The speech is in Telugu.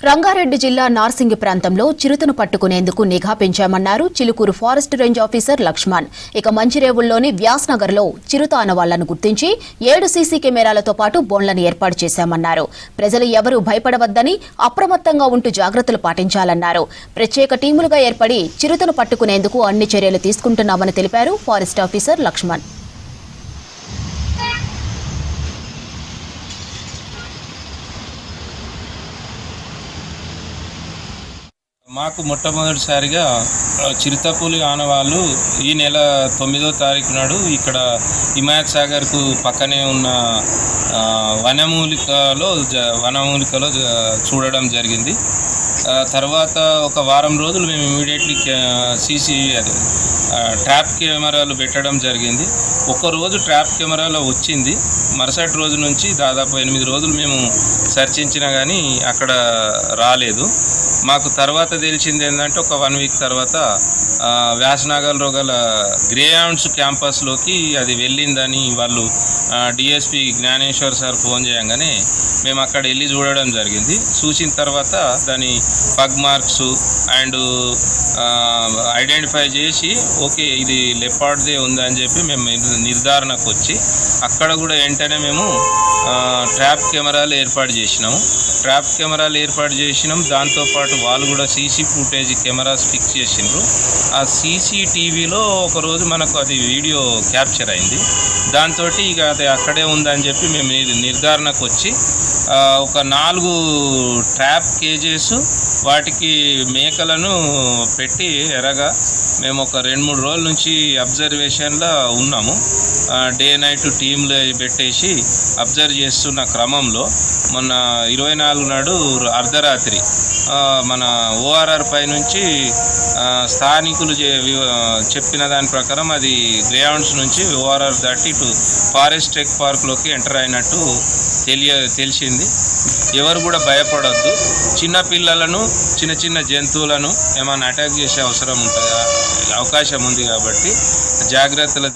రంగారెడ్డి జిల్లా నార్సింగి ప్రాంతంలో చిరుతను పట్టుకునేందుకు నిఘా పెంచామన్నారు Chilukur forest range officer Lakshman. ఇక మంచిరేవుల్లోని వ్యాస్నగర్లో చిరుత ఆనవాళ్లను గుర్తించి 7 సీసీ కెమెరాలతో పాటు బోన్లను ఏర్పాటు చేశామన్నారు. ప్రజలు ఎవరూ భయపడవద్దని, అప్రమత్తంగా ఉంటూ జాగ్రత్తలు పాటించాలన్నారు. ప్రత్యేక టీములుగా ఏర్పడి చిరుతను పట్టుకునేందుకు అన్ని చర్యలు తీసుకుంటున్నామని తెలిపారు ఫారెస్ట్ ఆఫీసర్ లక్ష్మణ్. మాకు మొట్టమొదటిసారిగా చిరుతపులి ఆనవాళ్ళు ఈ నెల 9వ తారీఖు నాడు ఇక్కడ హిమాయత్ సాగర్కు పక్కనే ఉన్న వనమూలికలో చూడడం జరిగింది. తర్వాత ఒక వారం రోజులు మేము ఇమీడియట్లీ ట్రాప్ కెమెరాలు పెట్టడం జరిగింది. ఒక్కరోజు ట్రాప్ కెమెరాలో వచ్చింది. మరుసటి రోజు నుంచి దాదాపు 8 రోజులు మేము సర్చించినా కానీ అక్కడ రాలేదు. మాకు తర్వాత తెలిసింది ఏంటంటే ఒక 1 వీక్ తర్వాత వ్యాసనగర్లో గల గ్రేహౌండ్స్ క్యాంపస్లోకి అది వెళ్ళిందని వాళ్ళు డిఎస్పి జ్ఞానేశ్వర్ సార్ ఫోన్ చేయగానే మేము అక్కడ వెళ్ళి చూడడం జరిగింది. చూసిన తర్వాత దాని పగ్ మార్క్స్ అండ్ ఐడెంటిఫై చేసి ఓకే ఇది లెపార్డ్దే ఉందని చెప్పి మేము నిర్ధారణకు వచ్చి అక్కడ కూడా వెంటనే మేము ట్రాప్ కెమెరాలు ఏర్పాటు చేసినాం. దాంతోపాటు వాళ్ళు కూడా సీసీ ఫుటేజ్ కెమెరాస్ ఫిక్స్ చేసిండ్రు. ఆ సీసీటీవీలో ఒకరోజు మనకు అది వీడియో క్యాప్చర్ అయింది. దాంతో ఇక అది అక్కడే ఉందని చెప్పి మేము నిర్ధారణకు వచ్చి ఒక 4 ట్రాప్ కేజెస్ వాటికి మేకలను పెట్టి ఎరగా మేము ఒక 2-3 రోజుల నుంచి అబ్జర్వేషన్లో ఉన్నాము. డే నైట్ టీంలు పెట్టేసి అబ్జర్వ్ చేస్తున్న క్రమంలో మొన్న 24 నాడు అర్ధరాత్రి మన ఓఆర్ఆర్ పై నుంచి స్థానికులు చెప్పిన దాని ప్రకారం అది గ్రేహౌండ్స్ నుంచి ఓఆర్ఆర్ దాటి ఇటు ఫారెస్ట్ టెక్ పార్క్లోకి ఎంటర్ అయినట్టు తెలిసింది. ఎవరు కూడా భయపడొద్దు. చిన్న పిల్లలను, చిన్న జంతువులను ఏమైనా అటాక్ చేసే అవకాశం ఉంది కాబట్టి జాగ్రత్తలు